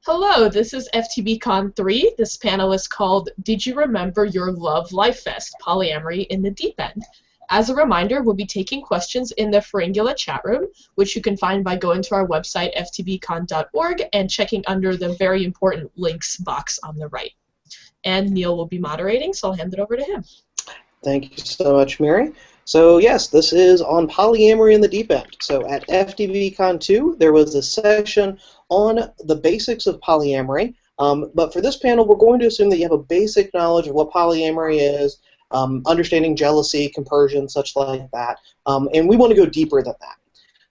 Hello, this is FtBCon3. This panel is called Did You Remember Your Love Life Fest? Polyamory in the Deep End. As a reminder, we'll be taking questions in the Pharyngula chat room, which you can find by going to our website, ftbcon.org, and checking under the very important links box on the right. And Neil will be moderating, so I'll hand it over to him. Thank you so much, Mary. So yes, this is on polyamory in the deep end. So at FtBCon3, there was a session on the basics of polyamory. But for this panel, we're going to assume that you have a basic knowledge of what polyamory is, understanding jealousy, compersion, such like that. And we want to go deeper than that.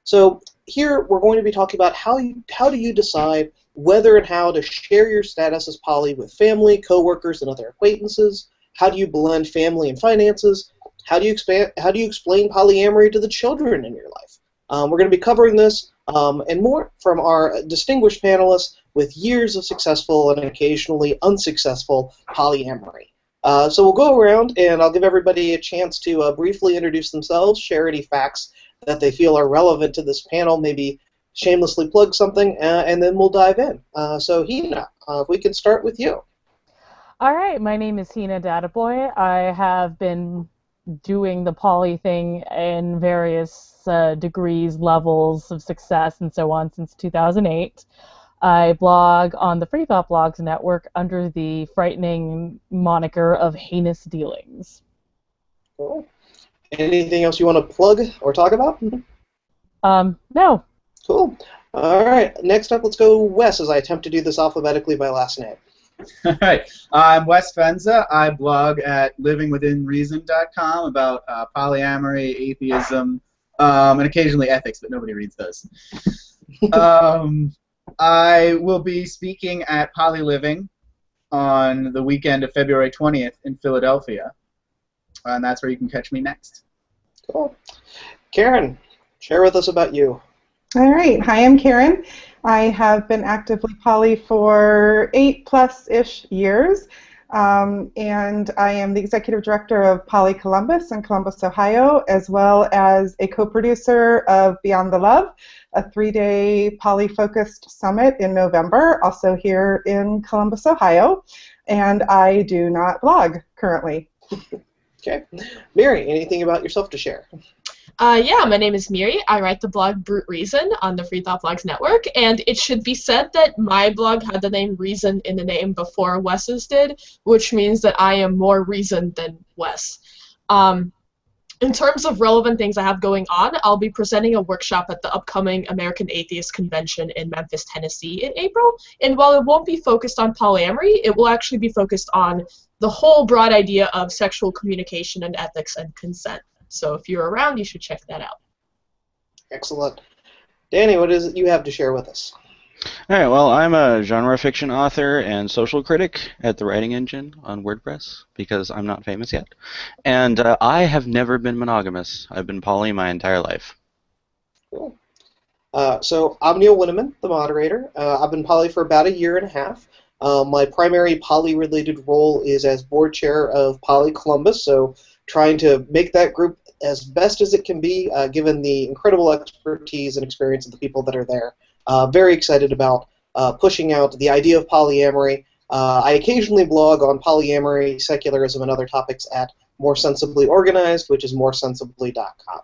So here we're going to be talking about how do you decide whether and how to share your status as poly with family, coworkers, and other acquaintances. How do you blend family and finances? How do you explain polyamory to the children in your life? We're going to be covering this and more from our distinguished panelists with years of successful and occasionally unsuccessful polyamory. So we'll go around and I'll give everybody a chance to briefly introduce themselves, share any facts that they feel are relevant to this panel, maybe shamelessly plug something, and then we'll dive in. So Hina, if we can start with you. All right, my name is Hina Databoy. I have been doing the poly thing in various degrees, levels of success, and so on since 2008. I blog on the Free Thought Blogs Network under the frightening moniker of Heinous Dealings. Cool. Anything else you want to plug or talk about? No. Cool. All right, next up, let's go Wes as I attempt to do this alphabetically by last name. All right, I'm Wes Fenza. I blog at livingwithinreason.com about polyamory, atheism, and occasionally ethics, but nobody reads those. I will be speaking at Poly Living on the weekend of February 20th in Philadelphia, and that's where you can catch me next. Cool. Karen, share with us about you. All right. Hi, I'm Karen. I have been actively poly for 8+ years, and I am the executive director of Poly Columbus in Columbus, Ohio, as well as a co-producer of Beyond the Love, a 3-day poly-focused summit in November, also here in Columbus, Ohio, and I do not blog currently. Okay. Mary, anything about yourself to share? Yeah, my name is Miri. I write the blog Brute Reason on the Free Thought Blogs Network, and it should be said that my blog had the name Reason in the name before Wes's did, which means that I am more Reason than Wes. In terms of relevant things I have going on, I'll be presenting a workshop at the upcoming American Atheist Convention in Memphis, Tennessee in April, and while it won't be focused on polyamory, it will actually be focused on the whole broad idea of sexual communication and ethics and consent. So if you're around, you should check that out. Excellent. Danny, what is it you have to share with us? All right, well, I'm a genre fiction author and social critic at The Writing Engine on WordPress because I'm not famous yet. And I have never been monogamous. I've been poly my entire life. Cool. So I'm Neil Winneman, the moderator. I've been poly for about 1.5 years. My primary poly-related role is as board chair of Poly Columbus, so trying to make that group as best as it can be, given the incredible expertise and experience of the people that are there. Very excited about pushing out the idea of polyamory. I occasionally blog on polyamory, secularism, and other topics at More Sensibly Organized, which is moresensibly.com.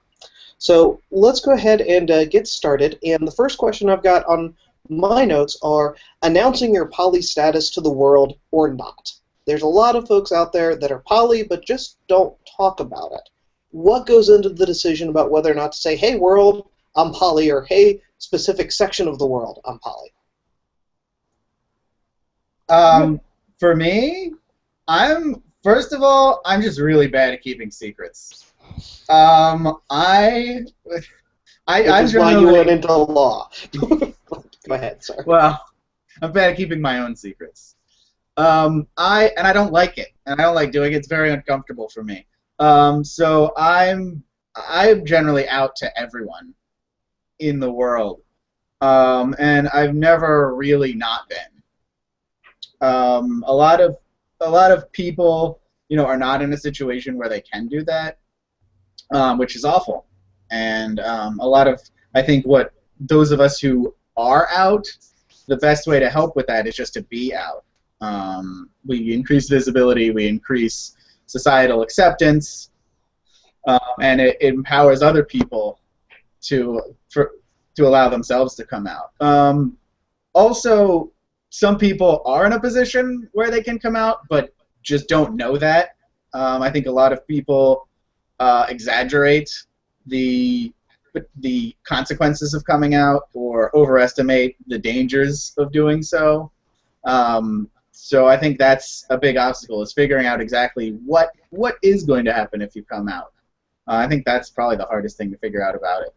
So let's go ahead and get started. And the first question I've got on my notes are announcing your poly status to the world or not. There's a lot of folks out there that are poly but just don't talk about it. What goes into the decision about whether or not to say, hey, world, I'm poly, or hey, specific section of the world, I'm poly? For me, first of all, I'm just really bad at keeping secrets. I'm why you went into law. Go ahead, sorry. Well, I'm bad at keeping my own secrets. I don't like it, and I don't like doing it. It's very uncomfortable for me. So I'm generally out to everyone in the world, and I've never really not been. A lot of people, are not in a situation where they can do that, which is awful. And a lot of, I think, what those of us who are out the best way to help with that is just to be out. We increase visibility, we increase societal acceptance, and it empowers other people to allow themselves to come out. Also, some people are in a position where they can come out, but just don't know that. I think a lot of people exaggerate the consequences of coming out or overestimate the dangers of doing so. So I think that's a big obstacle, is figuring out exactly what is going to happen if you come out. I think that's probably the hardest thing to figure out about it.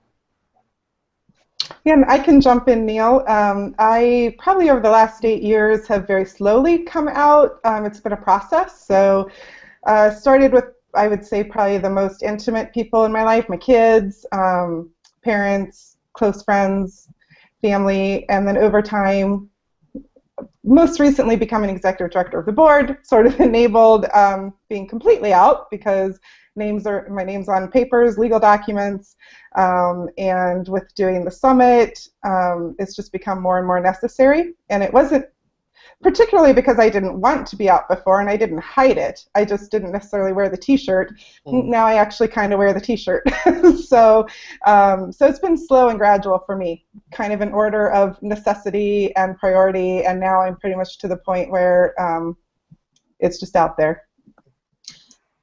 Yeah, and I can jump in, Neil. I probably over the last 8 years have very slowly come out. It's been a process. So started with, I would say, probably the most intimate people in my life, my kids, parents, close friends, family, and then over time, most recently becoming executive director of the board, sort of enabled being completely out because my name's on papers, legal documents, and with doing the summit, it's just become more and more necessary. And it wasn't particularly because I didn't want to be out before, and I didn't hide it. I just didn't necessarily wear the T-shirt. Now I actually kind of wear the T-shirt. So it's been slow and gradual for me, kind of in order of necessity and priority, and now I'm pretty much to the point where it's just out there.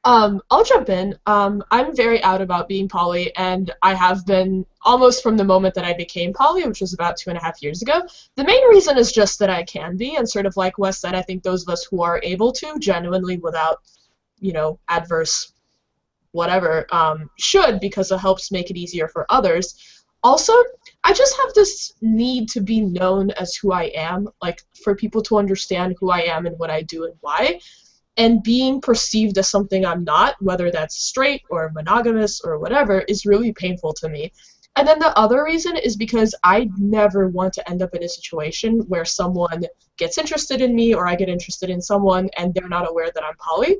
I'll jump in. I'm very out about being poly, and I have been almost from the moment that I became poly, which was about 2.5 years ago. The main reason is just that I can be, and sort of like Wes said, I think those of us who are able to, genuinely without, adverse whatever, should, because it helps make it easier for others. Also, I just have this need to be known as who I am, like for people to understand who I am and what I do and why. And being perceived as something I'm not, whether that's straight or monogamous or whatever, is really painful to me. And then the other reason is because I never want to end up in a situation where someone gets interested in me or I get interested in someone and they're not aware that I'm poly.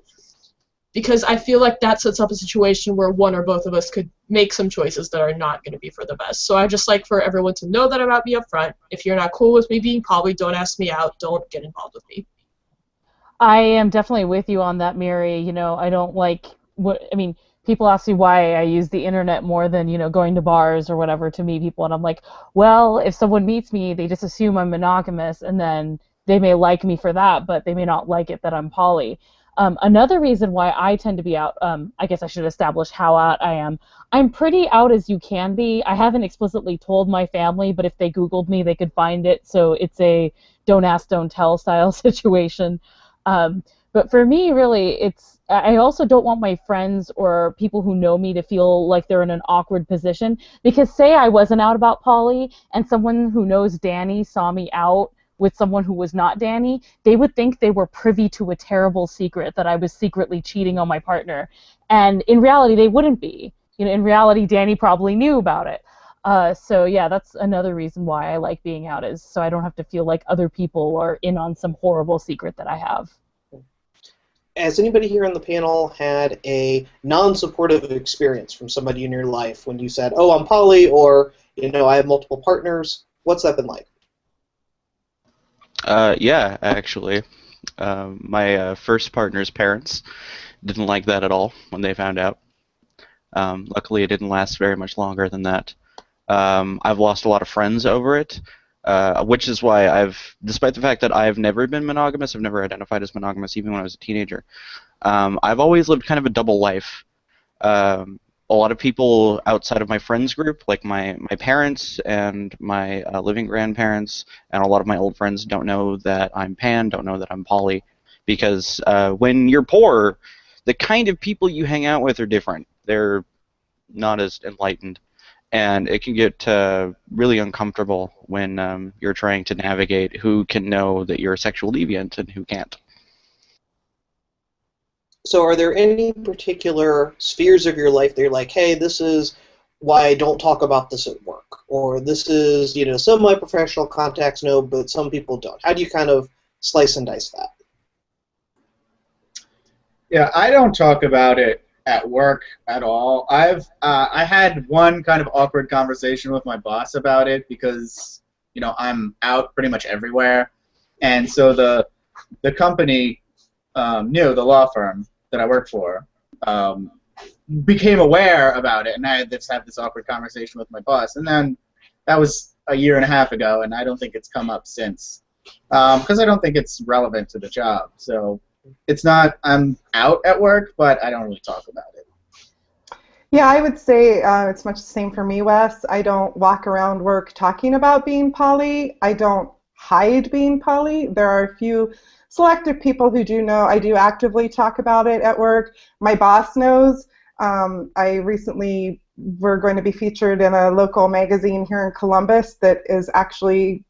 Because I feel like that sets up a situation where one or both of us could make some choices that are not going to be for the best. So I just like for everyone to know that about me up front. If you're not cool with me being poly, don't ask me out, don't get involved with me. I am definitely with you on that, Mary. I don't like people ask me why I use the internet more than, going to bars or whatever to meet people, and I'm like, well, if someone meets me, they just assume I'm monogamous, and then they may like me for that, but they may not like it that I'm poly. Another reason why I tend to be out, I guess I should establish how out I am. I'm pretty out as you can be. I haven't explicitly told my family, but if they Googled me, they could find it, so it's a don't ask, don't tell style situation. But for me, really, I also don't want my friends or people who know me to feel like they're in an awkward position, because say I wasn't out about poly and someone who knows Danny saw me out with someone who was not Danny, they would think they were privy to a terrible secret, that I was secretly cheating on my partner. And in reality, they wouldn't be. In reality, Danny probably knew about it. So yeah, that's another reason why I like being out, is so I don't have to feel like other people are in on some horrible secret that I have. Has anybody here on the panel had a non-supportive experience from somebody in your life when you said, oh, I'm poly, or, I have multiple partners? What's that been like? Yeah, actually. My first partner's parents didn't like that at all when they found out. Luckily, it didn't last very much longer than that. I've lost a lot of friends over it, which is why despite the fact that I've never been monogamous, I've never identified as monogamous even when I was a teenager, I've always lived kind of a double life. A lot of people outside of my friends group, like my parents and my living grandparents, and a lot of my old friends don't know that I'm pan, don't know that I'm poly, because when you're poor, the kind of people you hang out with are different. They're not as enlightened. And it can get really uncomfortable when you're trying to navigate who can know that you're a sexual deviant and who can't. So are there any particular spheres of your life that you're like, hey, this is why I don't talk about this at work? Or this is, some of my professional contacts know, but some people don't. How do you kind of slice and dice that? Yeah, I don't talk about it at work at all. I had one kind of awkward conversation with my boss about it, because I'm out pretty much everywhere, and so the company knew, the law firm that I work for became aware about it, and I had this awkward conversation with my boss, and then that was a year and a half ago, and I don't think it's come up since, because I don't think it's relevant to the job. So it's not, I'm out at work, but I don't really talk about it. Yeah, I would say it's much the same for me, Wes. I don't walk around work talking about being poly. I don't hide being poly. There are a few selective people who do know I do actively talk about it at work. My boss knows. I recently were going to be featured in a local magazine here in Columbus that is actually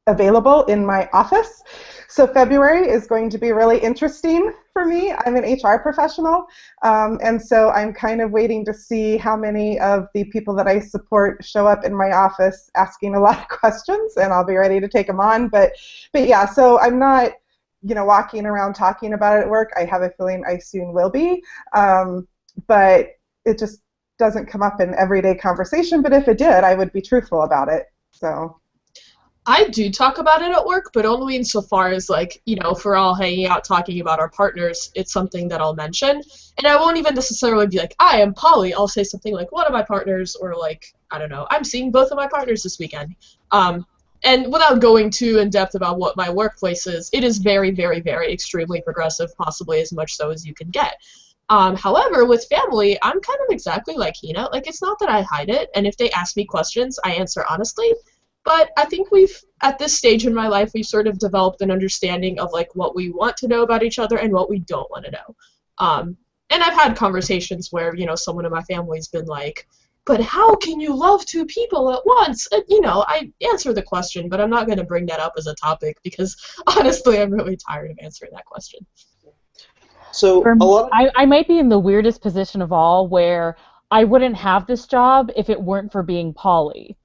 available in my office. So February is going to be really interesting for me. I'm an HR professional, and so I'm kind of waiting to see how many of the people that I support show up in my office asking a lot of questions, and I'll be ready to take them on. But yeah, so I'm not, walking around talking about it at work. I have a feeling I soon will be, but it just doesn't come up in everyday conversation. But if it did, I would be truthful about it. So. I do talk about it at work, but only insofar as, if we're all hanging out talking about our partners, it's something that I'll mention. And I won't even necessarily be like, I am poly. I'll say something like, one of my partners, or I don't know, I'm seeing both of my partners this weekend. And without going too in-depth about what my workplace is, it is very, very, very extremely progressive, possibly as much so as you can get. However, with family, I'm kind of exactly like Hina. It's not that I hide it, and if they ask me questions, I answer honestly. But I think at this stage in my life, we've sort of developed an understanding of what we want to know about each other and what we don't want to know. And I've had conversations where, someone in my family's been like, but how can you love two people at once? And, I answer the question, but I'm not going to bring that up as a topic because, honestly, I'm really tired of answering that question. So I might be in the weirdest position of all where I wouldn't have this job if it weren't for being poly.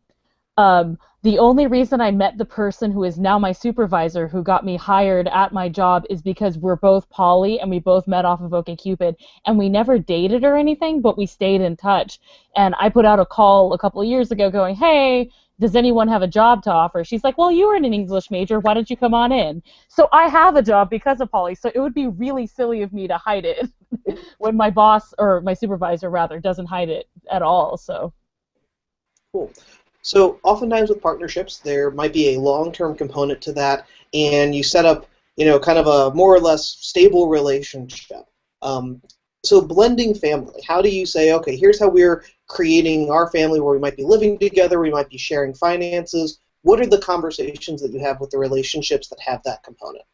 The only reason I met the person who is now my supervisor who got me hired at my job is because we're both poly and we both met off of OkCupid, and we never dated or anything, but we stayed in touch. And I put out a call a couple of years ago going, hey, does anyone have a job to offer? She's like, well, you were an English major. Why don't you come on in? So I have a job because of poly, so it would be really silly of me to hide it when my boss, or my supervisor rather, doesn't hide it at all. So. Cool. So oftentimes with partnerships, there might be a long-term component to that, and you set up, kind of a more or less stable relationship. So blending family, how do you say, okay, here's how we're creating our family where we might be living together, we might be sharing finances. What are the conversations that you have with the relationships that have that component?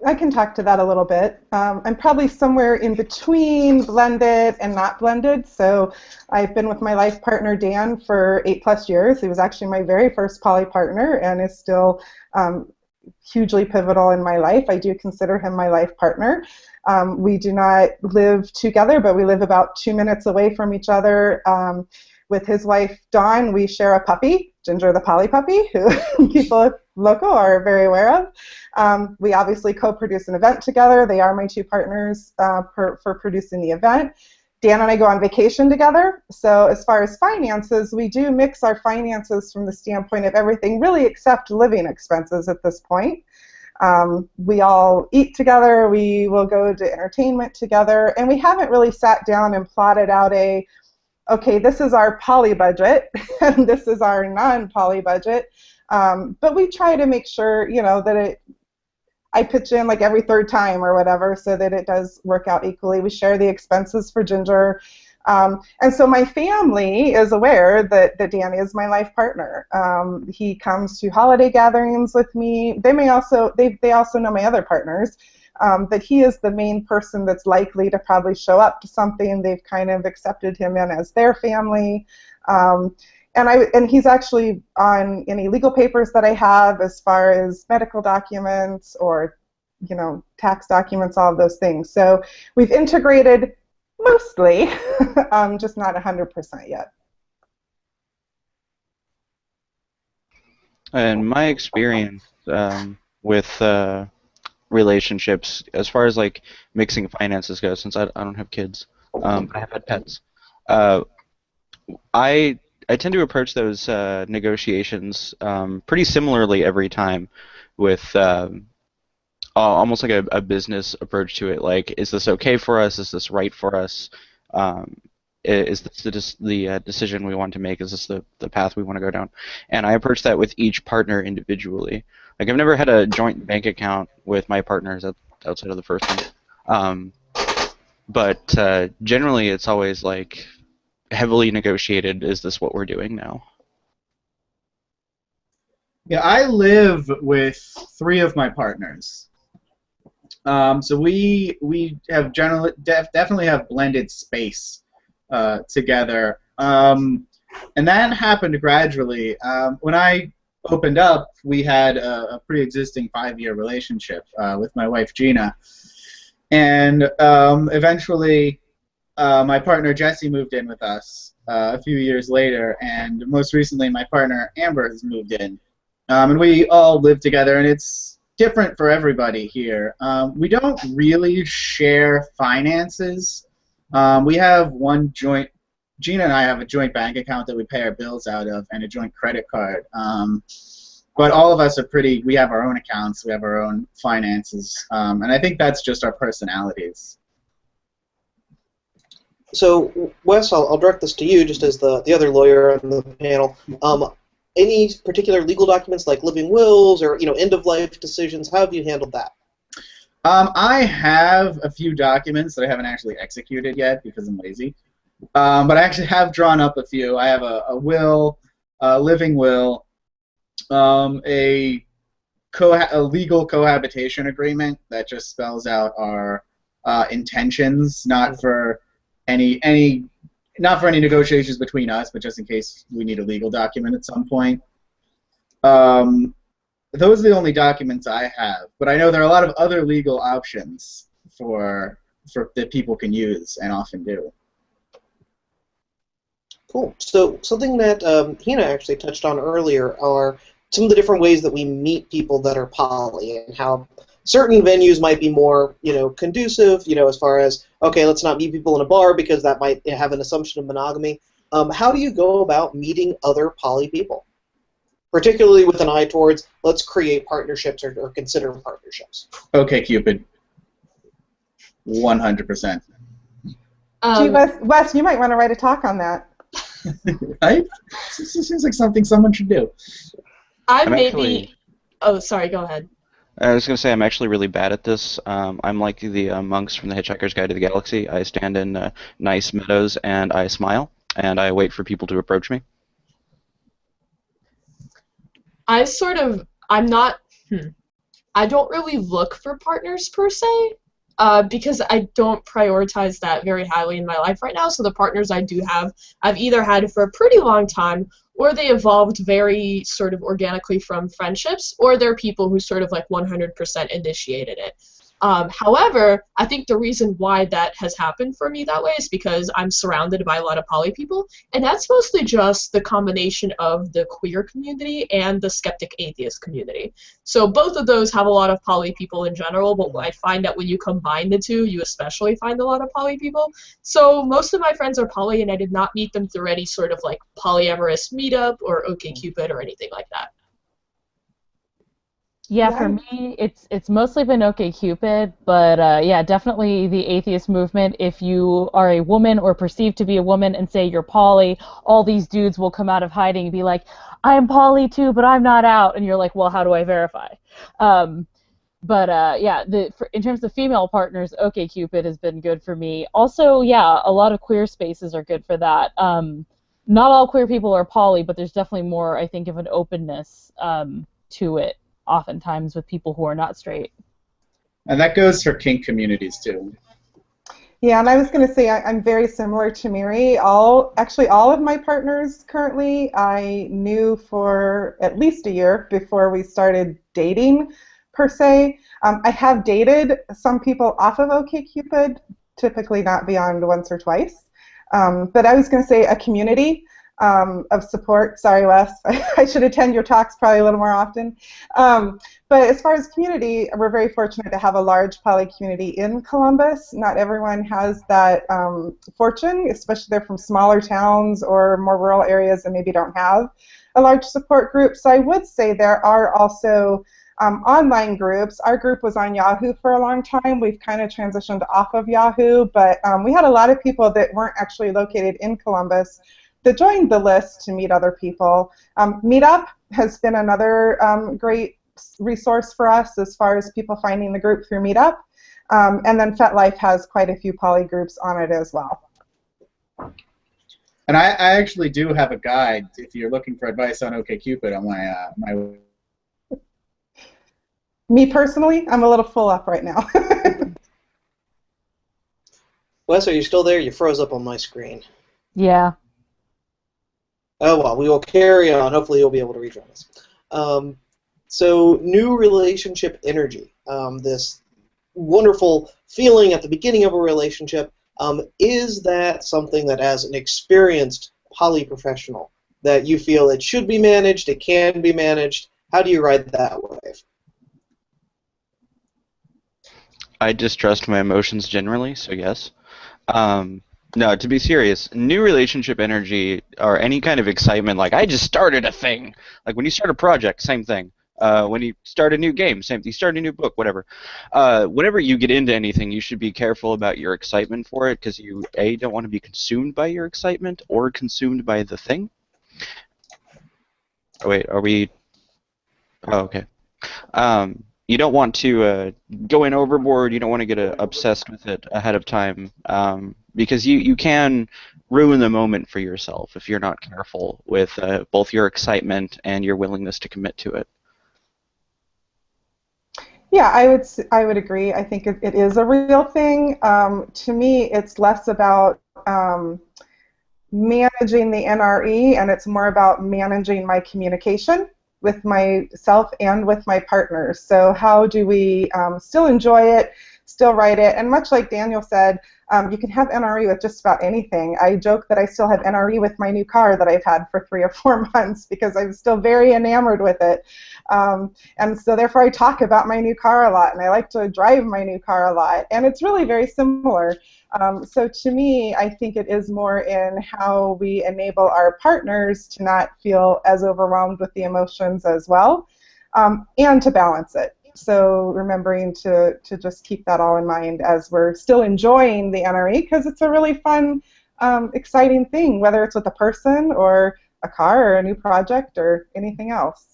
I can talk to that a little bit. I'm probably somewhere in between blended and not blended. So I've been with my life partner, Dan, for 8+ years. He was actually my very first poly partner and is still hugely pivotal in my life. I do consider him my life partner. We do not live together, but we live about 2 minutes away from each other. With his wife, Dawn, we share a puppy, Ginger the poly puppy, who people local are very aware of. We obviously co-produce an event together. They are my two partners for producing the event. Dan and I go on vacation together. So as far as finances, we do mix our finances from the standpoint of everything, really except living expenses at this point. We all eat together. We will go to entertainment together. And we haven't really sat down and plotted out okay, this is our poly budget, and this is our non-poly budget. But we try to make sure, that I pitch in every third time or whatever so that it does work out equally. We share the expenses for Ginger. And so my family is aware that Danny is my life partner. He comes to holiday gatherings with me. They also know my other partners. But he is the main person that's likely to probably show up to something. They've kind of accepted him in as their family. And he's actually on any legal papers that I have as far as medical documents or, tax documents, all of those things. So we've integrated mostly, just not 100% yet. In my experience with relationships, as far as mixing finances goes, since I don't have kids, but I have had pets. I tend to approach those negotiations pretty similarly every time, with almost like a business approach to it. Like, is this okay for us? Is this right for us? Um, is this the decision we want to make? Is this the path we want to go down? And I approach that with each partner individually. Like, I've never had a joint bank account with my partners outside of the first one. Um, but generally, it's always like heavily negotiated. Is this what we're doing now? Yeah, I live with three of my partners. So we have definitely have blended space together, and that happened gradually. When I opened up, we had a pre-existing 5-year relationship with my wife Gina, and eventually my partner Jesse moved in with us a few years later, and most recently my partner Amber has moved in, and we all live together, and it's different for everybody here. We don't really share finances. We have one joint. Gina and I have a joint bank account that we pay our bills out of, and a joint credit card. But all of us are pretty. We have our own accounts. We have our own finances, and I think that's just our personalities. So, Wes, I'll direct this to you, just as the other lawyer on the panel. Any particular legal documents like living wills or end-of-life decisions? How have you handled that? I have a few documents that I haven't actually executed yet because I'm lazy. But I actually have drawn up a few. I have a will, a living will, a legal cohabitation agreement that just spells out our intentions, not for any negotiations between us, but just in case we need a legal document at some point. Those are the only documents I have, but I know there are a lot of other legal options that people can use and often do. Cool. So something that Hina actually touched on earlier are some of the different ways that we meet people that are poly, and how certain venues might be more, conducive, as far as, okay, let's not meet people in a bar because that might have an assumption of monogamy. How do you go about meeting other poly people, particularly with an eye towards let's create partnerships or consider partnerships? Okay, Cupid. 100%. Gee, Wes, you might want to write a talk on that. Right? This seems like something someone should do. Oh, sorry, go ahead. I was going to say I'm actually really bad at this. I'm like the monks from the Hitchhiker's Guide to the Galaxy. I stand in nice meadows and I smile, and I wait for people to approach me. I don't really look for partners per se, because I don't prioritize that very highly in my life right now. So the partners I do have, I've either had for a pretty long time, or they evolved very sort of organically from friendships, or they're people who sort of like 100% initiated it. However, I think the reason why that has happened for me that way is because I'm surrounded by a lot of poly people, and that's mostly just the combination of the queer community and the skeptic atheist community. So both of those have a lot of poly people in general, but I find that when you combine the two, you especially find a lot of poly people. So most of my friends are poly, and I did not meet them through any sort of like polyamorous meetup or OkCupid or anything like that. Yeah, for me, it's mostly been OkCupid, but yeah, definitely the atheist movement. If you are a woman or perceived to be a woman and say you're poly, all these dudes will come out of hiding and be like, I'm poly too, but I'm not out. And you're like, well, how do I verify? Yeah, in terms of female partners, OkCupid has been good for me. Also, yeah, a lot of queer spaces are good for that. Not all queer people are poly, but there's definitely more, I think, of an openness to it, oftentimes with people who are not straight. And that goes for kink communities too. Yeah, and I was going to say I'm very similar to Miri. Actually, all of my partners currently I knew for at least a year before we started dating, per se. I have dated some people off of OkCupid, typically not beyond once or twice. But I was going to say a community. of support. Sorry, Wes. I should attend your talks probably a little more often. But as far as community, we're very fortunate to have a large poly community in Columbus. Not everyone has that fortune, especially they're from smaller towns or more rural areas and maybe don't have a large support group. So I would say there are also online groups. Our group was on Yahoo for a long time. We've kind of transitioned off of Yahoo, but we had a lot of people that weren't actually located in Columbus that joined the list to meet other people. Meetup has been another great resource for us as far as people finding the group through Meetup. And then FetLife has quite a few poly groups on it as well. And I actually do have a guide if you're looking for advice on OkCupid on my Me personally, I'm a little full up right now. Wes, are you still there? You froze up on my screen. Yeah. Oh, well, we will carry on. Hopefully you'll be able to rejoin us. So, new relationship energy, this wonderful feeling at the beginning of a relationship, is that something that, as an experienced poly professional, that you feel it should be managed, it can be managed? How do you ride that wave? I distrust my emotions generally, so yes. No, to be serious, new relationship energy or any kind of excitement, like I just started a thing. Like when you start a project, same thing. When you start a new game, same thing. You start a new book, whatever. Whenever you get into anything, you should be careful about your excitement for it because you, A, don't want to be consumed by your excitement or consumed by the thing. Oh, wait, are we... Oh, okay. You don't want to go in overboard. You don't want to get obsessed with it ahead of time because you can ruin the moment for yourself if you're not careful with both your excitement and your willingness to commit to it. Yeah, I would agree. I think it is a real thing. To me, it's less about managing the NRE, and it's more about managing my communication with myself and with my partners. So how do we still enjoy it, still write it, and much like Daniel said, you can have NRE with just about anything. I joke that I still have NRE with my new car that I've had for 3 or 4 months because I'm still very enamored with it. And so therefore I talk about my new car a lot, and I like to drive my new car a lot, and it's really very similar. So to me, I think it is more in how we enable our partners to not feel as overwhelmed with the emotions as well, and to balance it. So remembering to just keep that all in mind as we're still enjoying the NRE, because it's a really fun, exciting thing, whether it's with a person or a car or a new project or anything else.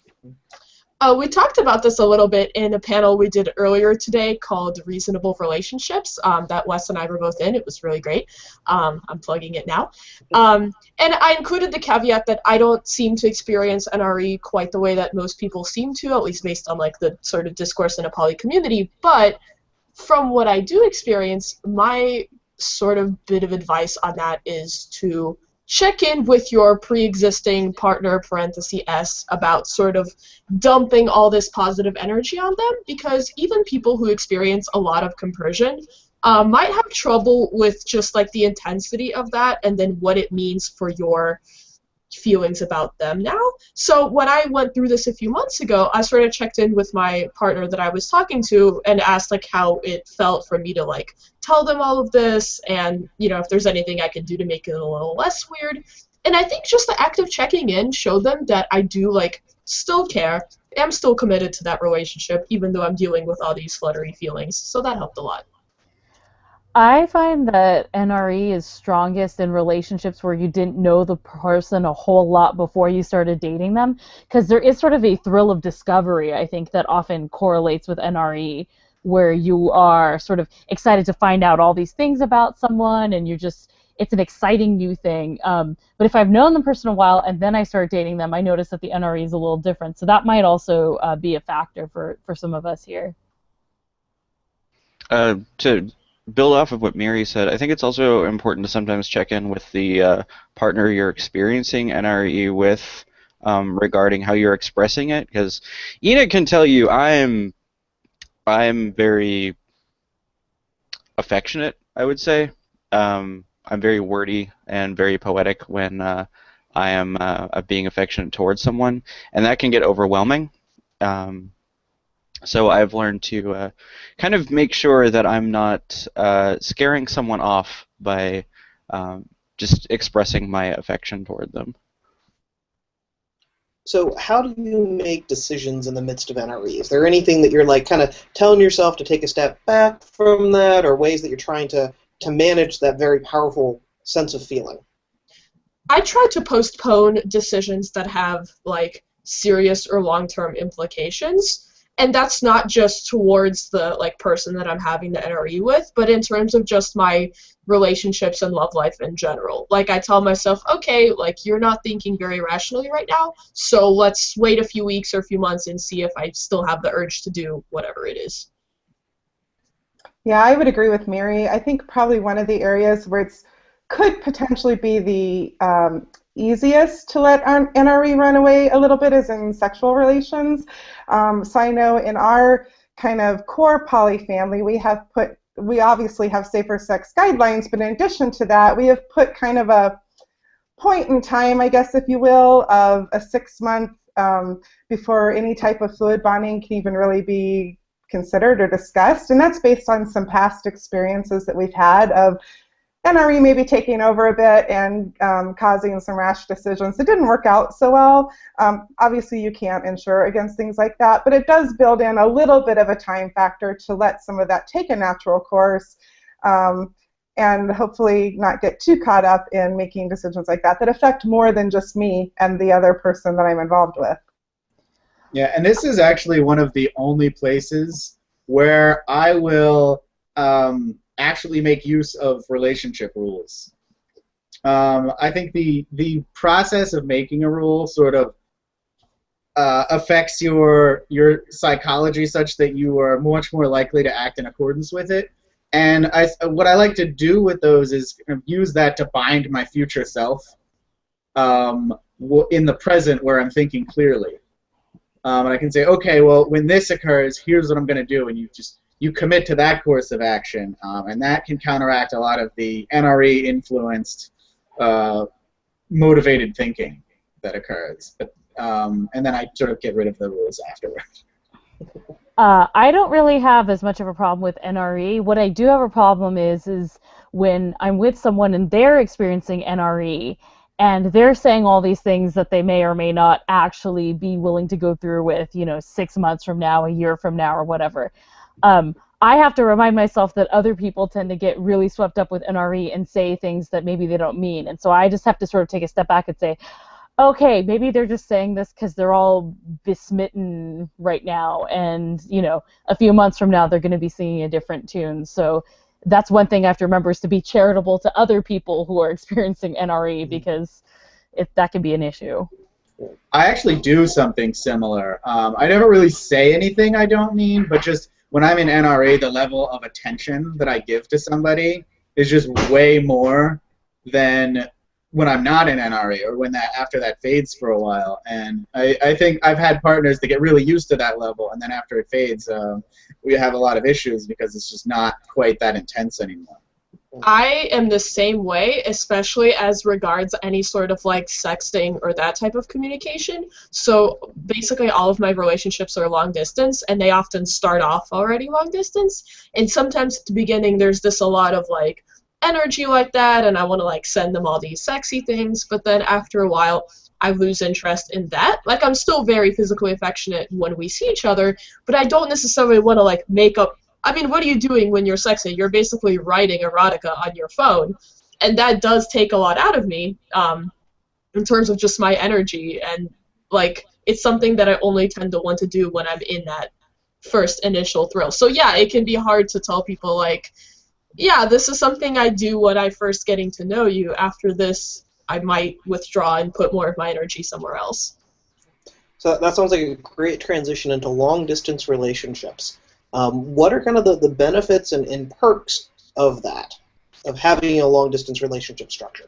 We talked about this a little bit in a panel we did earlier today called Reasonable Relationships that Wes and I were both in. It was really great. I'm plugging it now. And I included the caveat that I don't seem to experience NRE quite the way that most people seem to, at least based on like the sort of discourse in a poly community. But from what I do experience, my sort of bit of advice on that is to check in with your pre-existing partner, parenthesis S, about sort of dumping all this positive energy on them, because even people who experience a lot of compersion might have trouble with just like the intensity of that and then what it means for your feelings about them now. So when I went through this a few months ago, I sort of checked in with my partner that I was talking to and asked like how it felt for me to like tell them all of this, and you know if there's anything I could do to make it a little less weird. And I think just the act of checking in showed them that I do like still care, am still committed to that relationship even though I'm dealing with all these fluttery feelings. So that helped a lot. I find that NRE is strongest in relationships where you didn't know the person a whole lot before you started dating them, because there is sort of a thrill of discovery, I think, that often correlates with NRE, where you are sort of excited to find out all these things about someone, and it's an exciting new thing. But if I've known the person a while and then I start dating them, I notice that the NRE is a little different. So that might also be a factor for some of us here. To build off of what Miri said, I think it's also important to sometimes check in with the partner you're experiencing NRE with regarding how you're expressing it, because Ina can tell you I'm very affectionate, I would say. I'm very wordy and very poetic when I am being affectionate towards someone, and that can get overwhelming. So I've learned to kind of make sure that I'm not scaring someone off by just expressing my affection toward them. So how do you make decisions in the midst of NRE? Is there anything that you're like kind of telling yourself to take a step back from that, or ways that you're trying to manage that very powerful sense of feeling? I try to postpone decisions that have like serious or long-term implications, and that's not just towards the like person that I'm having the NRE with, but in terms of just my relationships and love life in general. Like I tell myself, okay, like you're not thinking very rationally right now, so let's wait a few weeks or a few months and see if I still have the urge to do whatever it is. Yeah, I would agree with Mary. I think probably one of the areas where it's could potentially be the easiest to let NRE run away a little bit is in sexual relations. So I know in our kind of core poly family, we obviously have safer sex guidelines, but in addition to that, we have put kind of a point in time, I guess, if you will, of a 6-month before any type of fluid bonding can even really be considered or discussed, and that's based on some past experiences that we've had of NRE maybe taking over a bit and causing some rash decisions. It didn't work out so well. Obviously, you can't insure against things like that, but it does build in a little bit of a time factor to let some of that take a natural course and hopefully not get too caught up in making decisions like that affect more than just me and the other person that I'm involved with. Yeah, and this is actually one of the only places where I will actually make use of relationship rules. I think the process of making a rule sort of affects your psychology such that you are much more likely to act in accordance with it. And what I like to do with those is use that to bind my future self in the present where I'm thinking clearly. And I can say, okay, well, when this occurs, here's what I'm going to do, and you commit to that course of action, and that can counteract a lot of the NRE-influenced motivated thinking that occurs. And then I sort of get rid of the rules afterwards. I don't really have as much of a problem with NRE. What I do have a problem is when I'm with someone and they're experiencing NRE, and they're saying all these things that they may or may not actually be willing to go through with, 6 months from now, a year from now, or whatever. I have to remind myself that other people tend to get really swept up with NRE and say things that maybe they don't mean. And so I just have to sort of take a step back and say, okay, maybe they're just saying this because they're all besmitten right now. And, a few months from now, they're going to be singing a different tune. So that's one thing I have to remember, is to be charitable to other people who are experiencing NRE, because that can be an issue. I actually do something similar. I never really say anything I don't mean, but just when I'm in NRE, the level of attention that I give to somebody is just way more than when I'm not in NRE, or when after that fades for a while. And I think I've had partners that get really used to that level, and then after it fades, we have a lot of issues because it's just not quite that intense anymore. I am the same way, especially as regards any sort of like sexting or that type of communication. So basically all of my relationships are long distance, and they often start off already long distance. And sometimes at the beginning there's a lot of like energy like that, and I want to like send them all these sexy things, but then after a while I lose interest in that. Like, I'm still very physically affectionate when we see each other, but I don't necessarily want to like make up. I mean, what are you doing when you're sexting? You're basically writing erotica on your phone, and that does take a lot out of me in terms of just my energy, and like it's something that I only tend to want to do when I'm in that first initial thrill. So yeah, it can be hard to tell people like, yeah, this is something I do when I first getting to know you. After this, I might withdraw and put more of my energy somewhere else. So that sounds like a great transition into long-distance relationships. What are kind of the benefits and perks of that, of having a long-distance relationship structure?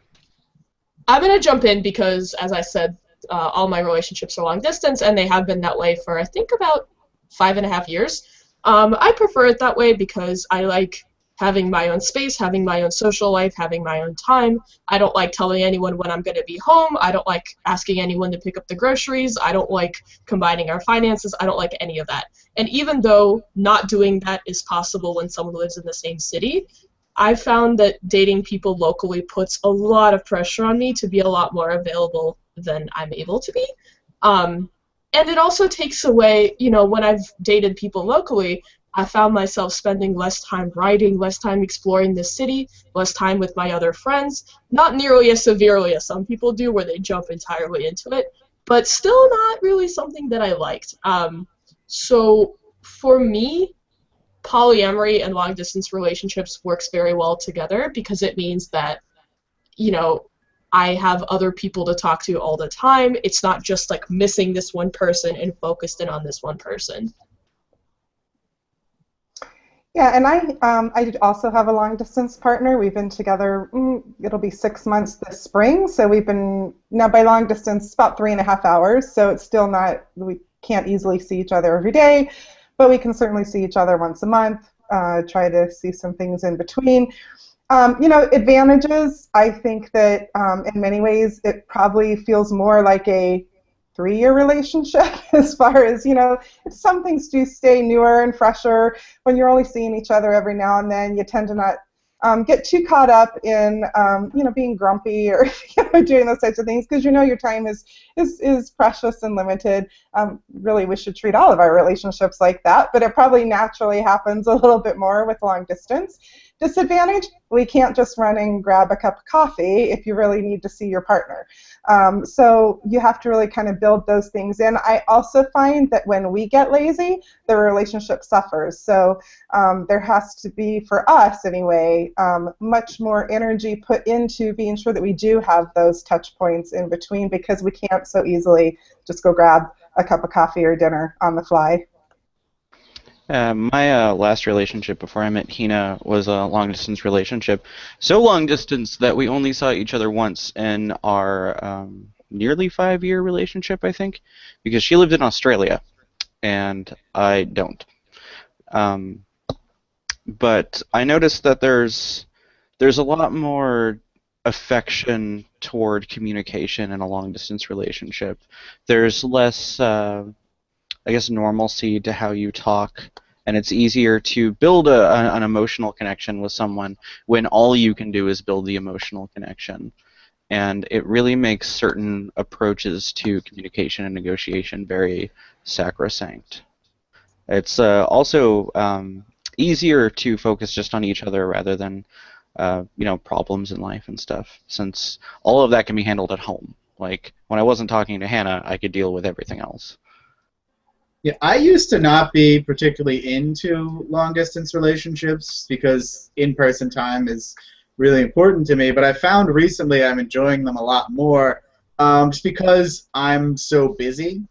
I'm going to jump in because, as I said, all my relationships are long-distance, and they have been that way for, I think, about 5.5 years. I prefer it that way because I like having my own space, having my own social life, having my own time. I don't like telling anyone when I'm going to be home. I don't like asking anyone to pick up the groceries. I don't like combining our finances. I don't like any of that. And even though not doing that is possible when someone lives in the same city, I found that dating people locally puts a lot of pressure on me to be a lot more available than I'm able to be. And it also takes away, when I've dated people locally, I found myself spending less time writing, less time exploring the city, less time with my other friends. Not nearly as severely as some people do, where they jump entirely into it, but still not really something that I liked. So for me, polyamory and long-distance relationships works very well together because it means that, I have other people to talk to all the time. It's not just like missing this one person and focused in on this one person. Yeah, and I also have a long distance partner. We've been together, it'll be 6 months this spring. So we've been, now by long distance, about 3.5 hours. So it's still not, we can't easily see each other every day, but we can certainly see each other once a month, try to see some things in between. Advantages, I think that in many ways it probably feels more like a 3-year relationship as far as, some things do stay newer and fresher when you're only seeing each other every now and then. You tend to not get too caught up in, being grumpy or doing those types of things because your time is precious and limited. Really, we should treat all of our relationships like that, but it probably naturally happens a little bit more with long distance. Disadvantage, we can't just run and grab a cup of coffee if you really need to see your partner. So you have to really kind of build those things in. I also find that when we get lazy, the relationship suffers. So there has to be, for us anyway, much more energy put into being sure that we do have those touch points in between because we can't so easily just go grab a cup of coffee or dinner on the fly. My last relationship before I met Hina was a long-distance relationship. So long-distance that we only saw each other once in our nearly 5-year relationship, I think, because she lived in Australia, and I don't. But I noticed that there's a lot more affection toward communication in a long-distance relationship. There's less normalcy to how you talk, and it's easier to build an emotional connection with someone when all you can do is build the emotional connection. And it really makes certain approaches to communication and negotiation very sacrosanct. It's also easier to focus just on each other rather than problems in life and stuff, since all of that can be handled at home. Like, when I wasn't talking to Hannah, I could deal with everything else. Yeah, I used to not be particularly into long-distance relationships because in-person time is really important to me, but I found recently I'm enjoying them a lot more just because I'm so busy.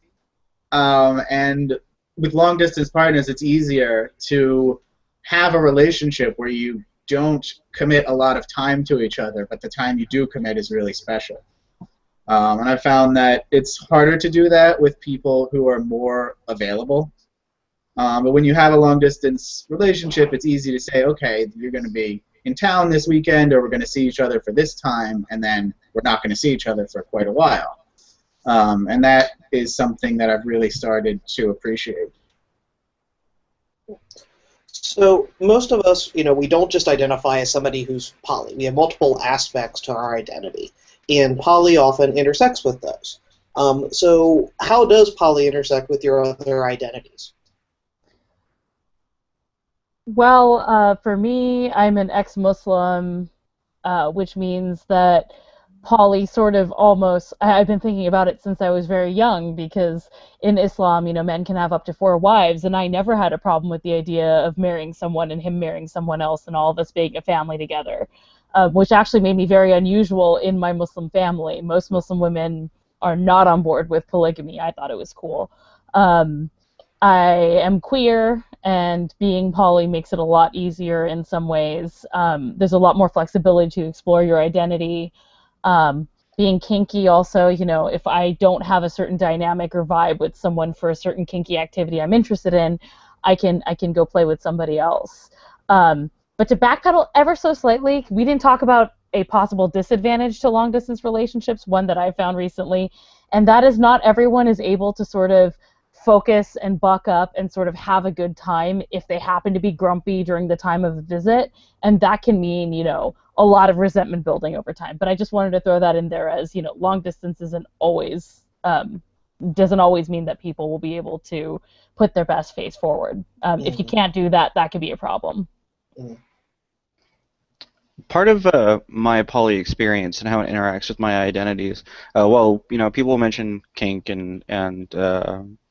And with long-distance partners, it's easier to have a relationship where you don't commit a lot of time to each other, but the time you do commit is really special. And I found that it's harder to do that with people who are more available. But when you have a long-distance relationship, it's easy to say, okay, you're going to be in town this weekend, or we're going to see each other for this time, and then we're not going to see each other for quite a while. And that is something that I've really started to appreciate. So most of us, we don't just identify as somebody who's poly. We have multiple aspects to our identity, and poly often intersects with those. So how does poly intersect with your other identities? Well, for me, I'm an ex-Muslim, which means that poly sort of almost, I've been thinking about it since I was very young, because in Islam, men can have up to 4 wives, and I never had a problem with the idea of marrying someone and him marrying someone else and all of us being a family together, which actually made me very unusual in my Muslim family. Most Muslim women are not on board with polygamy. I thought it was cool. I am queer, and being poly makes it a lot easier in some ways. There's a lot more flexibility to explore your identity. Being kinky also, if I don't have a certain dynamic or vibe with someone for a certain kinky activity I'm interested in, I can go play with somebody else. But to backpedal ever so slightly, we didn't talk about a possible disadvantage to long-distance relationships, one that I found recently, and that is not everyone is able to sort of focus and buck up and sort of have a good time if they happen to be grumpy during the time of a visit, and that can mean, a lot of resentment building over time. But I just wanted to throw that in there as, long distance isn't always doesn't always mean that people will be able to put their best face forward. If you can't do that, that could be a problem. Part of my poly experience and how it interacts with my identities, people mention kink and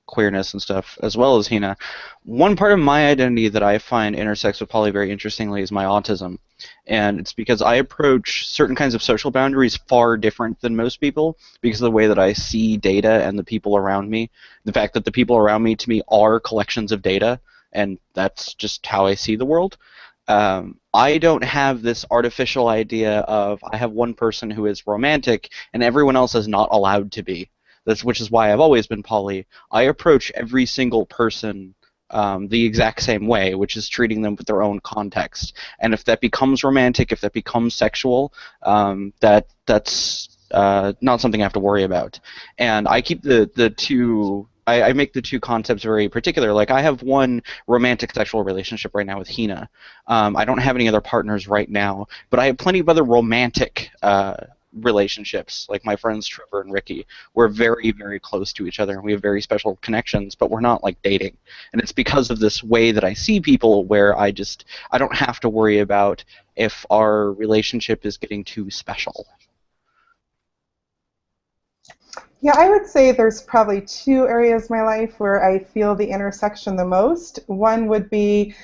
queerness and stuff, as well as Hina. One part of my identity that I find intersects with poly very interestingly is my autism. And it's because I approach certain kinds of social boundaries far different than most people because of the way that I see data and the people around me. The fact that the people around me, to me, are collections of data, and that's just how I see the world. I don't have this artificial idea of I have one person who is romantic and everyone else is not allowed to be. Which is why I've always been poly. I approach every single person the exact same way, which is treating them with their own context. And if that becomes romantic, if that becomes sexual, that's not something I have to worry about. And I keep the two. I make the two concepts very particular. Like, I have one romantic sexual relationship right now with Hina. I don't have any other partners right now, but I have plenty of other romantic relationships, like my friends Trevor and Ricky. We're very, very close to each other, and we have very special connections, but we're not, like, dating. And it's because of this way that I see people where I don't have to worry about if our relationship is getting too special. Yeah, I would say there's probably two areas of my life where I feel the intersection the most. One would be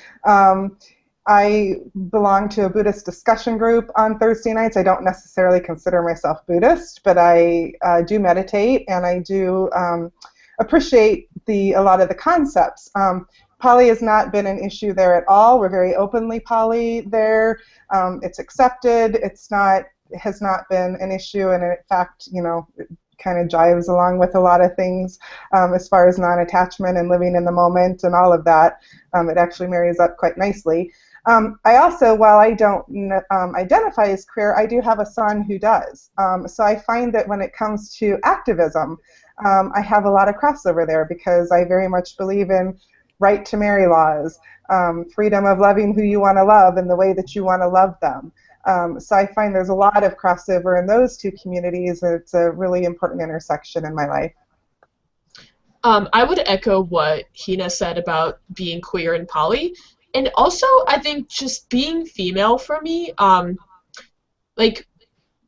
I belong to a Buddhist discussion group on Thursday nights. I don't necessarily consider myself Buddhist, but I do meditate, and I do appreciate a lot of the concepts. Poly has not been an issue there at all. We're very openly poly there. It's accepted. It has not been an issue, and in fact, it kind of jives along with a lot of things as far as non-attachment and living in the moment and all of that. It actually marries up quite nicely. I also, while I don't identify as queer, I do have a son who does. So I find that when it comes to activism, I have a lot of crossover there because I very much believe in right to marry laws, freedom of loving who you want to love in the way that you want to love them. So I find there's a lot of crossover in those two communities, and it's a really important intersection in my life. I would echo what Hina said about being queer and poly. And also, I think just being female for me, like,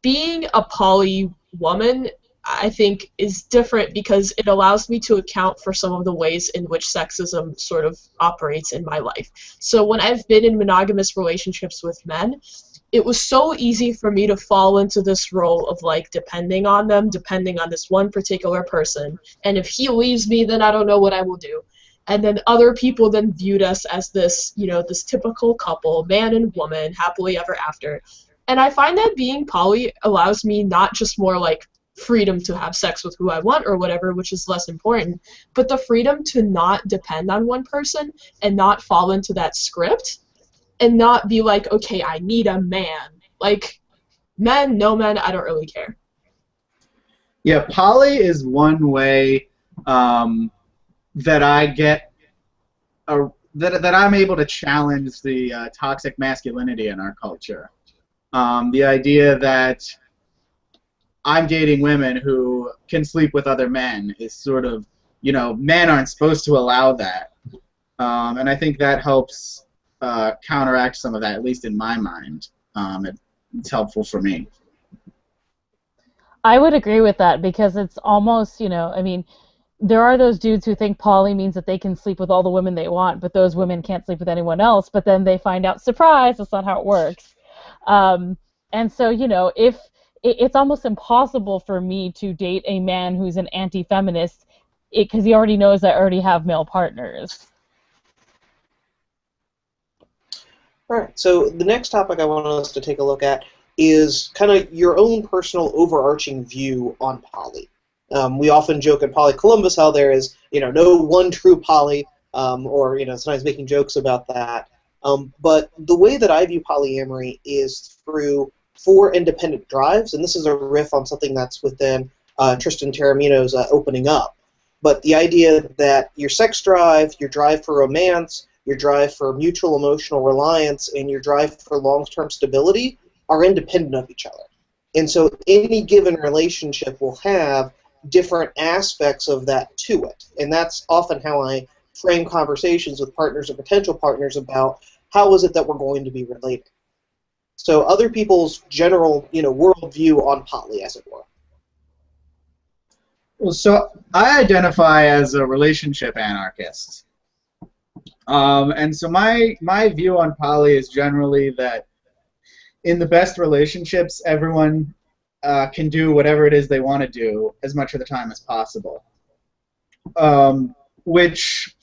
being a poly woman, I think, is different because it allows me to account for some of the ways in which sexism sort of operates in my life. So when I've been in monogamous relationships with men, it was so easy for me to fall into this role of, like, depending on them, depending on this one particular person. And if he leaves me, then I don't know what I will do. And then other people then viewed us as this, this typical couple, man and woman, happily ever after. And I find that being poly allows me not just more, like, freedom to have sex with who I want or whatever, which is less important, but the freedom to not depend on one person and not fall into that script and not be like, okay, I need a man. Like, men, no men, I don't really care. Yeah, poly is one way that I get that I'm able to challenge the toxic masculinity in our culture. The idea that I'm dating women who can sleep with other men is sort of, men aren't supposed to allow that. And I think that helps counteract some of that, at least in my mind. It's helpful for me. I would agree with that because it's almost, there are those dudes who think poly means that they can sleep with all the women they want, but those women can't sleep with anyone else, but then they find out, surprise, that's not how it works. And so, if it's almost impossible for me to date a man who's an anti-feminist because he already knows I already have male partners. All right, so the next topic I want us to take a look at is kind of your own personal overarching view on poly. We often joke at Poly Columbus how there is, no one true poly, or sometimes making jokes about that. But the way that I view polyamory is through 4 independent drives, and this is a riff on something that's within Tristan Taramino's Opening Up. But the idea that your sex drive, your drive for romance, your drive for mutual emotional reliance, and your drive for long-term stability are independent of each other. And so any given relationship will have different aspects of that to it. And that's often how I frame conversations with partners or potential partners about how is it that we're going to be related. So other people's general, worldview on poly, as it were. Well, so I identify as a relationship anarchist. And so my view on poly is generally that in the best relationships, everyone can do whatever it is they want to do as much of the time as possible. Which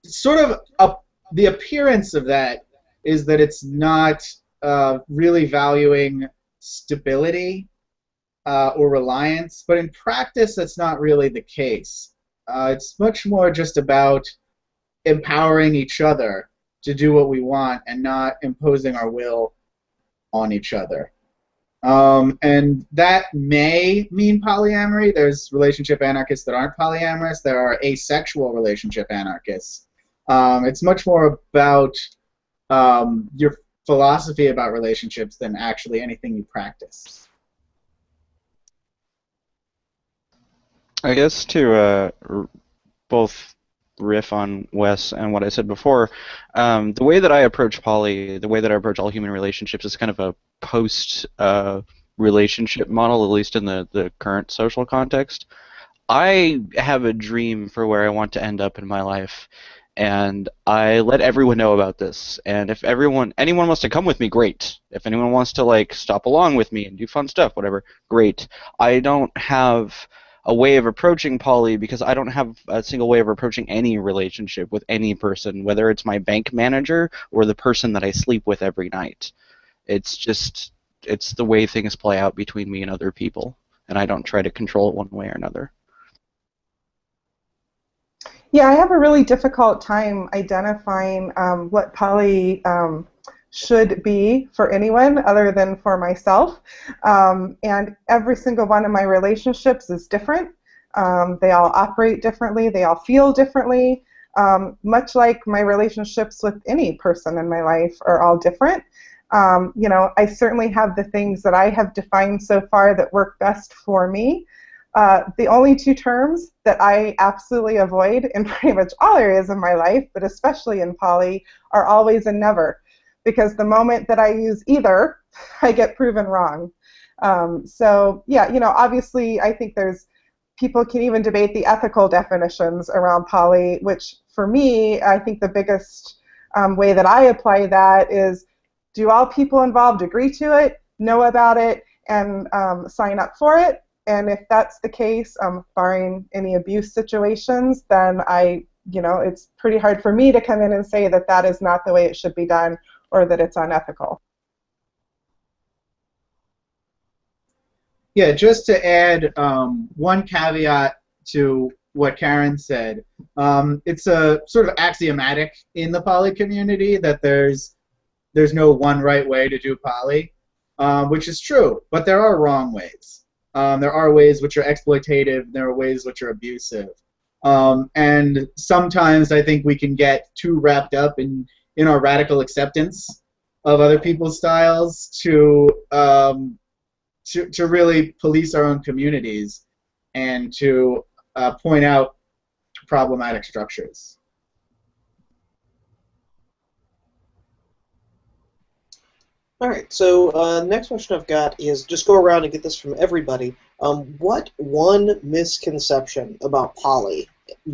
sort of the appearance of that is that it's not really valuing stability or reliance, but in practice that's not really the case. It's much more just about empowering each other to do what we want and not imposing our will on each other. And that may mean polyamory. There's relationship anarchists that aren't polyamorous. There are asexual relationship anarchists. It's much more about your philosophy about relationships than actually anything you practice. I guess to both riff on Wes and what I said before, the way that I approach poly, the way that I approach all human relationships is kind of a post-relationship model, at least in the current social context. I have a dream for where I want to end up in my life, and I let everyone know about this. And if anyone wants to come with me, great. If anyone wants to stop along with me and do fun stuff, whatever, great. I don't have a way of approaching poly because I don't have a single way of approaching any relationship with any person, whether it's my bank manager or the person that I sleep with every night. It's the way things play out between me and other people, and I don't try to control it one way or another. Yeah, I have a really difficult time identifying what poly should be for anyone other than for myself. And every single one of my relationships is different. They all operate differently. They all feel differently. Much like my relationships with any person in my life are all different. I certainly have the things that I have defined so far that work best for me. The only 2 terms that I absolutely avoid in pretty much all areas of my life, but especially in poly, are always and never. Because the moment that I use either, I get proven wrong. So yeah, obviously I think people can even debate the ethical definitions around poly, which for me, I think the biggest way that I apply that is, do all people involved agree to it, know about it, and sign up for it? And if that's the case, barring any abuse situations, then it's pretty hard for me to come in and say that that is not the way it should be done, or that it's unethical. Yeah, just to add one caveat to what Karen said, it's a sort of axiomatic in the poly community that there's no one right way to do poly, which is true, but there are wrong ways. There are ways which are exploitative, there are ways which are abusive. And sometimes I think we can get too wrapped up in our radical acceptance of other people's styles to really police our own communities and to point out problematic structures. All right, so next question I've got is just go around and get this from everybody. What one misconception about poly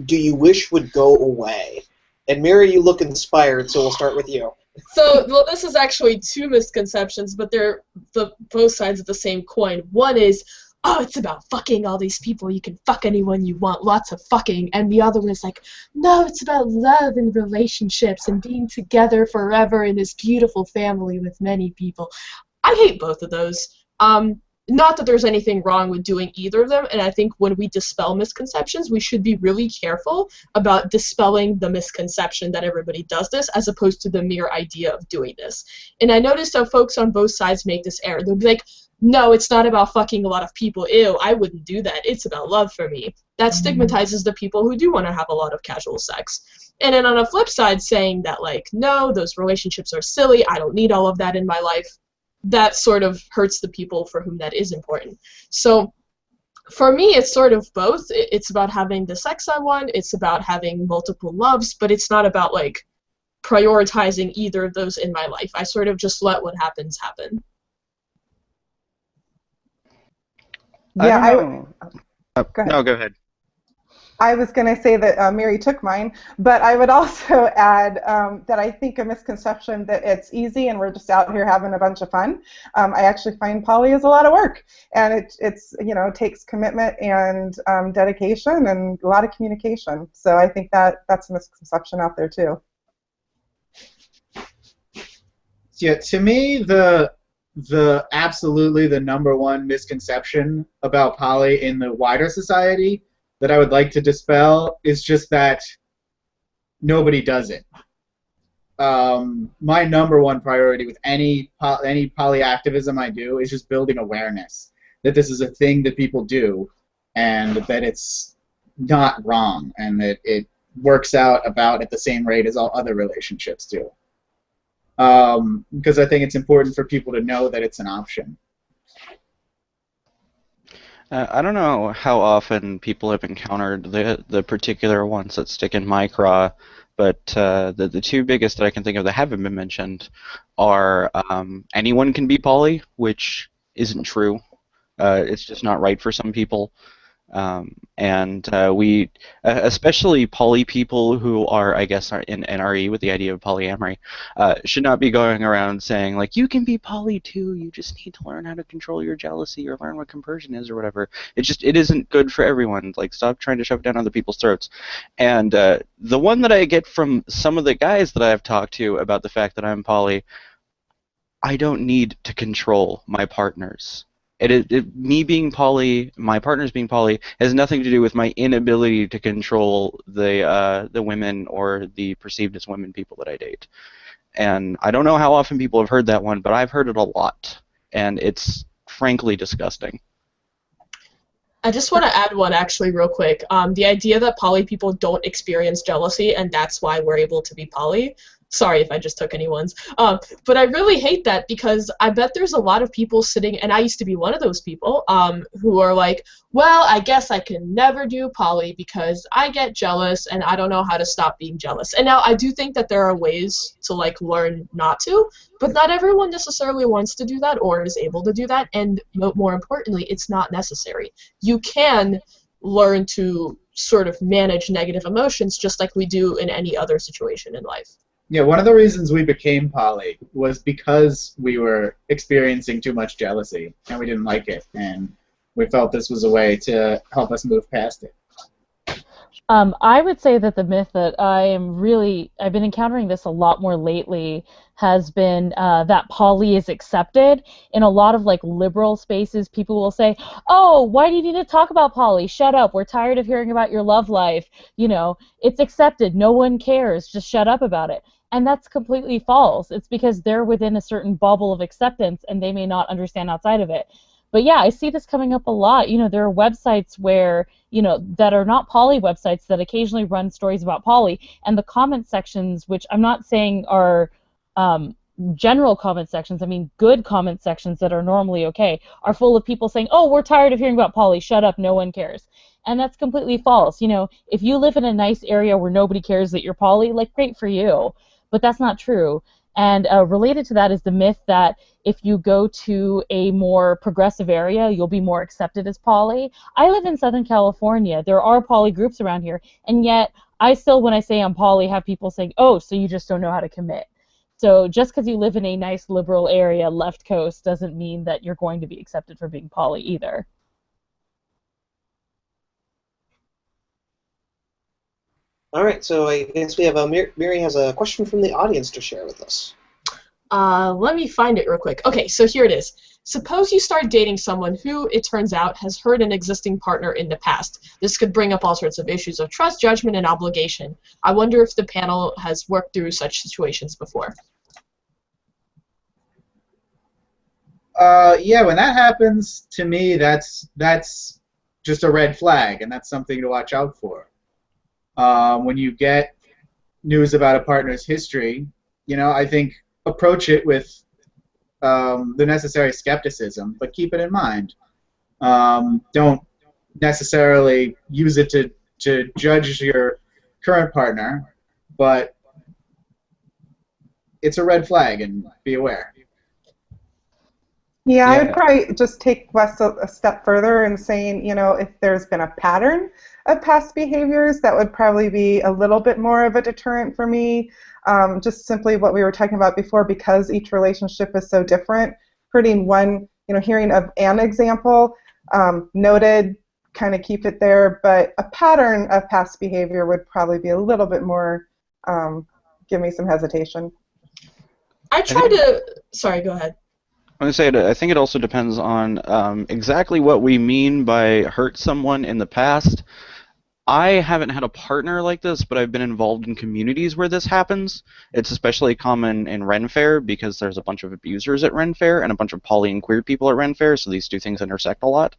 do you wish would go away? And Mary, you look inspired, so we'll start with you. So, well, this is actually 2 misconceptions, but they're both sides of the same coin. One is, oh, it's about fucking all these people. You can fuck anyone you want, lots of fucking. And the other one is like, no, it's about love and relationships and being together forever in this beautiful family with many people. I hate both of those. not that there's anything wrong with doing either of them, and I think when we dispel misconceptions, we should be really careful about dispelling the misconception that everybody does this as opposed to the mere idea of doing this. And I noticed how folks on both sides make this error. They'll be like, no, it's not about fucking a lot of people. Ew, I wouldn't do that. It's about love for me. That stigmatizes the people who do want to have a lot of casual sex. And then on a flip side, saying that, like, no, those relationships are silly, I don't need all of that in my life, that sort of hurts the people for whom that is important. So for me, it's sort of both. It's about having the sex I want, it's about having multiple loves, but it's not about, like, prioritizing either of those in my life. I sort of just let what happens happen. Yeah, I don't know. go ahead. No, go ahead. I was going to say that Mary took mine, but I would also add that I think a misconception that it's easy and we're just out here having a bunch of fun. I actually find poly is a lot of work, and it's takes commitment and dedication and a lot of communication. So I think that's a misconception out there too. Yeah, to me, the absolutely the #1 misconception about poly in the wider society that I would like to dispel is just that nobody does it. My #1 priority with any poly activism I do is just building awareness that this is a thing that people do, and that it's not wrong, and that it works out about at the same rate as all other relationships do. Because I think it's important for people to know that it's an option. I don't know how often people have encountered the particular ones that stick in my craw, but the two biggest that I can think of that haven't been mentioned are anyone can be poly, which isn't true. It's just not right for some people. And we, especially poly people who are, I guess, are in NRE with the idea of polyamory, should not be going around saying, like, you can be poly too, you just need to learn how to control your jealousy or learn what compersion is or whatever. It isn't good for everyone. Like, stop trying to shove it down other people's throats. And the one that I get from some of the guys that I've talked to about the fact that I'm poly, I don't need to control my partners. Me being poly, my partners being poly, has nothing to do with my inability to control the women or the perceived as women people that I date. And I don't know how often people have heard that one, but I've heard it a lot, and it's frankly disgusting. I just want to add one actually real quick. The idea that poly people don't experience jealousy and that's why we're able to be poly. Sorry if I just took anyone's. But I really hate that because I bet there's a lot of people sitting, and I used to be one of those people, who are like, well, I guess I can never do poly because I get jealous and I don't know how to stop being jealous. And now I do think that there are ways to, like, learn not to, but not everyone necessarily wants to do that or is able to do that, and more importantly, it's not necessary. You can learn to sort of manage negative emotions just like we do in any other situation in life. Yeah, one of the reasons we became poly was because we were experiencing too much jealousy, and we didn't like it, and we felt this was a way to help us move past it. I would say that the myth that I've been encountering this a lot more lately has been that poly is accepted. In a lot of, like, liberal spaces, people will say, oh, why do you need to talk about poly? Shut up. We're tired of hearing about your love life. You know, it's accepted. No one cares. Just shut up about it. And that's completely false. It's because they're within a certain bubble of acceptance and they may not understand outside of it. But yeah, I see this coming up a lot. You know, there are websites where, you know, that are not poly websites that occasionally run stories about poly, and the comment sections, which I'm not saying are general comment sections, I mean good comment sections that are normally okay, are full of people saying, oh, we're tired of hearing about poly, shut up, no one cares. And that's completely false. You know, if you live in a nice area where nobody cares that you're poly, like, great for you. But that's not true. And related to that is the myth that if you go to a more progressive area, you'll be more accepted as poly. I live in Southern California. There are poly groups around here, and yet I still, when I say I'm poly, have people saying, oh, so you just don't know how to commit. So just because you live in a nice liberal area, left coast, doesn't mean that you're going to be accepted for being poly either. All right, so I guess we have Mary has a question from the audience to share with us. Let me find it real quick. Okay, so here it is. Suppose you start dating someone who, it turns out, has hurt an existing partner in the past. This could bring up all sorts of issues of trust, judgment, and obligation. I wonder if the panel has worked through such situations before. Yeah, when that happens, to me, that's just a red flag, and that's something to watch out for. When you get news about a partner's history, I think approach it with the necessary skepticism, but keep it in mind. Don't necessarily use it to judge your current partner, but it's a red flag, and be aware. Yeah, I Yeah. would probably just take Wes a step further and saying, if there's been a pattern of past behaviors, that would probably be a little bit more of a deterrent for me. Just simply what we were talking about before, because each relationship is so different. Hearing of an example, noted, kind of keep it there, but a pattern of past behavior would probably be a little bit more, give me some hesitation. Sorry, go ahead. I'm going to say I think it also depends on exactly what we mean by hurt someone in the past. I haven't had a partner like this, but I've been involved in communities where this happens. It's especially common in Ren Fair because there's a bunch of abusers at Ren Fair and a bunch of poly and queer people at Ren Fair, so these two things intersect a lot.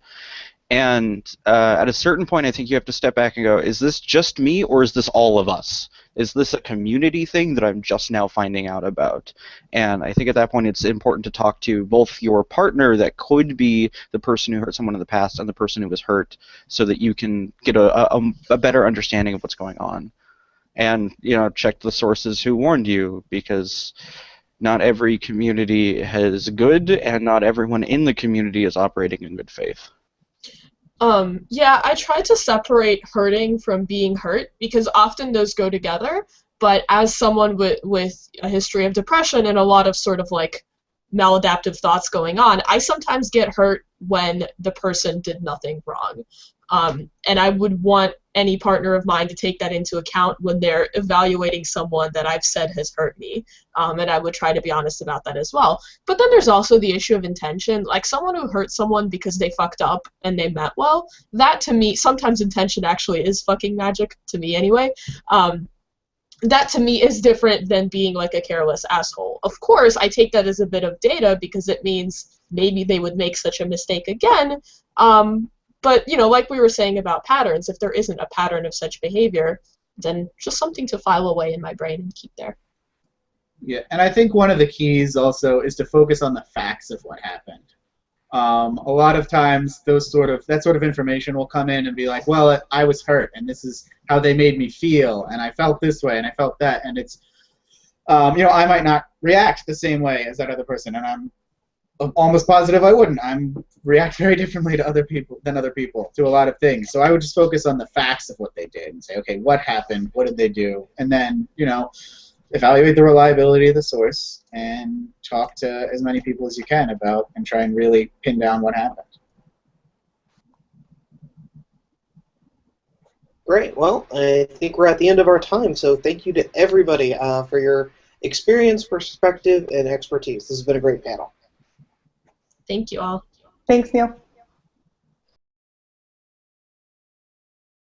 And at a certain point, I think you have to step back and go, is this just me or is this all of us? Is this a community thing that I'm just now finding out about? And I think at that point it's important to talk to both your partner that could be the person who hurt someone in the past and the person who was hurt so that you can get a better understanding of what's going on. And, check the sources who warned you, because not every community is good and not everyone in the community is operating in good faith. Yeah, I try to separate hurting from being hurt because often those go together, but as someone with a history of depression and a lot of sort of like maladaptive thoughts going on, I sometimes get hurt when the person did nothing wrong. And I would want any partner of mine to take that into account when they're evaluating someone that I've said has hurt me. And I would try to be honest about that as well. But then there's also the issue of intention. Like someone who hurt someone because they fucked up and they meant well, that to me, sometimes intention actually is fucking magic, to me anyway. That to me is different than being like a careless asshole. Of course, I take that as a bit of data because it means maybe they would make such a mistake again. But, like we were saying about patterns, if there isn't a pattern of such behavior, then just something to file away in my brain and keep there. Yeah, and I think one of the keys also is to focus on the facts of what happened. A lot of times that sort of information will come in and be like, well, I was hurt, and this is how they made me feel, and I felt this way, and I felt that, and it's, I might not react the same way as that other person, and I'm almost positive I wouldn't. I react very differently to other people to a lot of things. So I would just focus on the facts of what they did and say, okay, what happened? What did they do? And then, evaluate the reliability of the source and talk to as many people as you can about and try and really pin down what happened. Great. Well, I think we're at the end of our time, so thank you to everybody for your experience, perspective, and expertise. This has been a great panel. Thank you all. Thanks, Neil.